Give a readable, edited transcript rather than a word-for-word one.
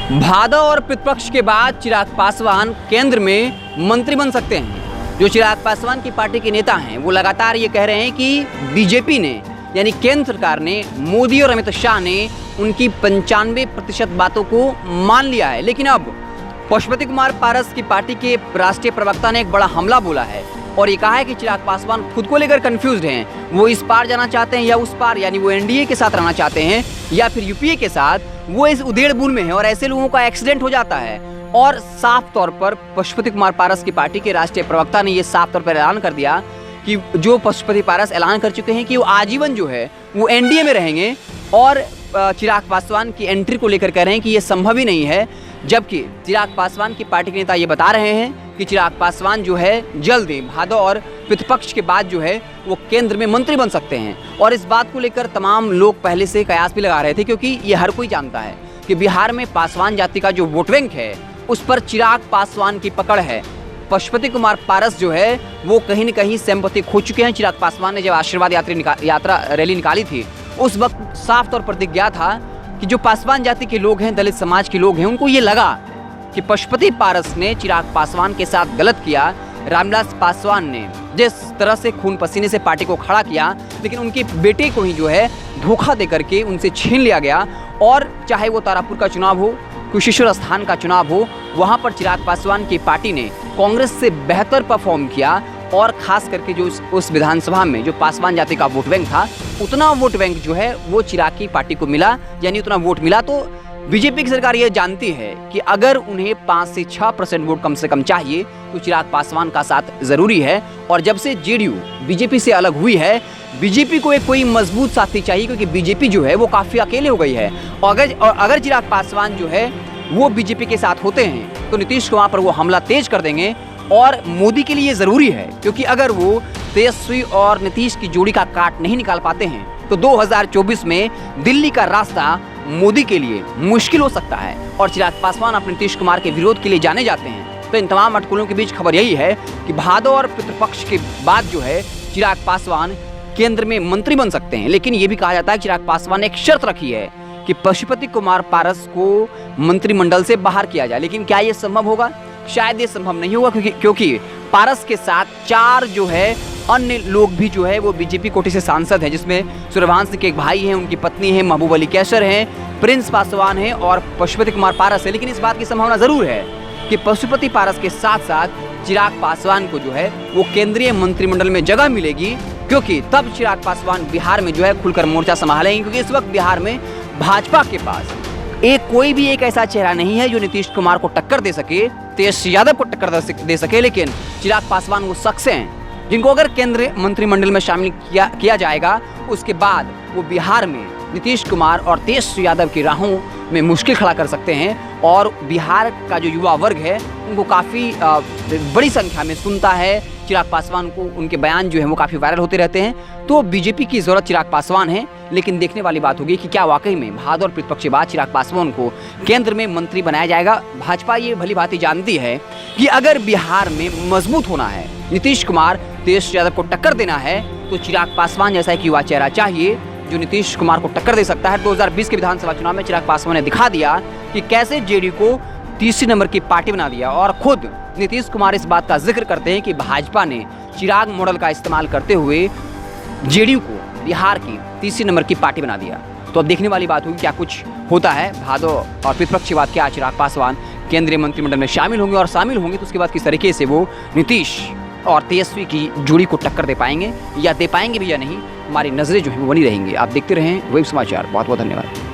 भाजपा और प्रतिपक्ष के बाद चिराग पासवान केंद्र में मंत्री बन सकते हैं। जो चिराग पासवान की पार्टी के नेता हैं वो लगातार ये कह रहे हैं कि बीजेपी ने यानी केंद्र सरकार ने, मोदी और अमित शाह ने उनकी 95% बातों को मान लिया है। लेकिन अब पशुपति कुमार पारस की पार्टी के राष्ट्रीय प्रवक्ता ने एक बड़ा हमला बोला है और ये कहा है कि चिराग पासवान खुद को लेकर कंफ्यूज्ड हैं। वो इस पार जाना चाहते हैं या उस पार, यानी वो एनडीए के साथ रहना चाहते हैं या फिर यूपीए के साथ। वो इस उधेड़-बुन में है और ऐसे लोगों का एक्सीडेंट हो जाता है। और साफ तौर पर पशुपति कुमार पारस की पार्टी के राष्ट्रीय प्रवक्ता ने ये साफ तौर पर ऐलान कर दिया कि जो पशुपति पारस ऐलान कर चुके हैं कि वो आजीवन जो है वो एनडीए में रहेंगे और चिराग पासवान की एंट्री को लेकर कह रहे हैं कि ये संभव ही नहीं है। जबकि चिराग पासवान की पार्टी के नेता ये बता रहे हैं कि चिराग पासवान जो है जल्द ही भाजपा और प्रतिपक्ष के बाद जो है वो केंद्र में मंत्री बन सकते हैं। और इस बात को लेकर तमाम लोग पहले से कयास भी लगा रहे थे, क्योंकि ये हर कोई जानता है कि बिहार में पासवान जाति का जो वोट बैंक है उस पर चिराग पासवान की पकड़ है। पशुपति कुमार पारस जो है वो कहीं न कहीं सिंपैथी खो चुके हैं। चिराग पासवान ने जब आशीर्वाद यात्रा रैली निकाली थी उस वक्त साफ तौर पर दिख गया था कि जो पासवान जाति के लोग हैं, दलित समाज के लोग हैं, उनको ये लगा कि पशुपति पारस ने चिराग पासवान के साथ गलत किया। रामविलास पासवान ने जिस तरह से खून पसीने से पार्टी को खड़ा किया, लेकिन उनके बेटे को ही जो है धोखा दे करके उनसे छीन लिया गया। और चाहे वो तारापुर का चुनाव हो, कुशेश्वर स्थान का चुनाव हो, वहाँ पर चिराग पासवान की पार्टी ने कांग्रेस से बेहतर परफॉर्म किया। और खास करके जो उस विधानसभा में जो पासवान जाति का वोट बैंक था, उतना वोट बैंक जो है वो चिराग की पार्टी को मिला, यानी उतना वोट मिला। तो बीजेपी की सरकार ये जानती है कि अगर उन्हें 5 से 6% वोट कम से कम चाहिए तो चिराग पासवान का साथ जरूरी है। और जब से जेडीयू बीजेपी से अलग हुई है, बीजेपी को एक कोई मजबूत साथी चाहिए, क्योंकि बीजेपी जो है वो काफ़ी अकेले हो गई है। और अगर चिराग पासवान जो है वो बीजेपी के साथ होते हैं तो नीतीश कुमार पर वो हमला तेज कर देंगे। और मोदी के लिए ज़रूरी है, क्योंकि अगर वो तेजस्वी और नीतीश की जोड़ी का काट नहीं निकाल पाते हैं तो 2024 में दिल्ली का रास्ता मोदी के लिए मुश्किल हो सकता है। और चिराग पासवान अपने नीतीश कुमार के विरोध के लिए जाने जाते हैं। तो इन तमाम अटकलों के बीच खबर यही है कि भाजपा और प्रतिपक्ष के बाद जो है चिराग पासवान केंद्र में मंत्री बन सकते हैं। लेकिन ये भी कहा जाता है कि चिराग पासवान ने एक शर्त रखी है कि पशुपति कुमार पारस को मंत्रिमंडल से बाहर किया जाए। लेकिन क्या ये संभव होगा? शायद ये संभव नहीं होगा, क्योंकि पारस के साथ 4 जो है अन्य लोग भी जो है वो बीजेपी कोटे से सांसद हैं, जिसमें सूर्यभान सिंह के एक भाई हैं, उनकी पत्नी है, महबूब अली कैसर हैं, प्रिंस पासवान हैं और पशुपति कुमार पारस है। लेकिन इस बात की संभावना जरूर है कि पशुपति पारस के साथ साथ चिराग पासवान को जो है वो केंद्रीय मंत्रिमंडल में जगह मिलेगी, क्योंकि तब चिराग पासवान बिहार में जो है खुलकर मोर्चा संभालेंगे। क्योंकि इस वक्त बिहार में भाजपा के पास कोई भी एक ऐसा चेहरा नहीं है जो नीतीश कुमार को टक्कर दे सके, तेजस्वी यादव को टक्कर दे सके। लेकिन चिराग पासवान वो शख्स हैं जिनको अगर केंद्रीय मंत्रिमंडल में शामिल किया जाएगा, उसके बाद वो बिहार में नीतीश कुमार और तेजस्वी यादव की राहों में मुश्किल खड़ा कर सकते हैं। और बिहार का जो युवा वर्ग है उनको काफ़ी बड़ी संख्या में सुनता है चिराग पासवान को, उनके बयान जो है वो काफ़ी वायरल होते रहते हैं। तो बीजेपी की ज़रूरत चिराग पासवान है। लेकिन देखने वाली बात होगी कि क्या वाकई में भाजपा और प्रतिपक्ष के बाद चिराग पासवान को केंद्र में मंत्री बनाया जाएगा। भाजपा ये भली भांति जानती है कि अगर बिहार में मजबूत होना है, नीतीश कुमार तेजस्वी यादव को टक्कर देना है, तो चिराग पासवान जैसा एक युवा चेहरा चाहिए जो नीतीश कुमार को टक्कर दे सकता है। 2020 के विधानसभा चुनाव में चिराग पासवान ने दिखा दिया कि कैसे जेडीयू को तीसरे नंबर की पार्टी बना दिया। और खुद नीतीश कुमार इस बात का जिक्र करते हैं कि भाजपा ने चिराग मॉडल का इस्तेमाल करते हुए जेडीयू को बिहार की तीसरी नंबर की पार्टी बना दिया। तो अब देखने वाली बात होगी क्या कुछ होता है। भाजपा और प्रतिपक्ष के बाद क्या चिराग पासवान केंद्रीय मंत्रिमंडल में शामिल होंगे, और शामिल होंगे तो उसके बाद किस तरीके से वो नीतीश और तेजस्वी की जोड़ी को टक्कर दे पाएंगे या दे पाएंगे भी या नहीं, हमारी नजरें जो है वो बनी रहेंगी। आप देखते रहें वेब समाचार। बहुत बहुत धन्यवाद।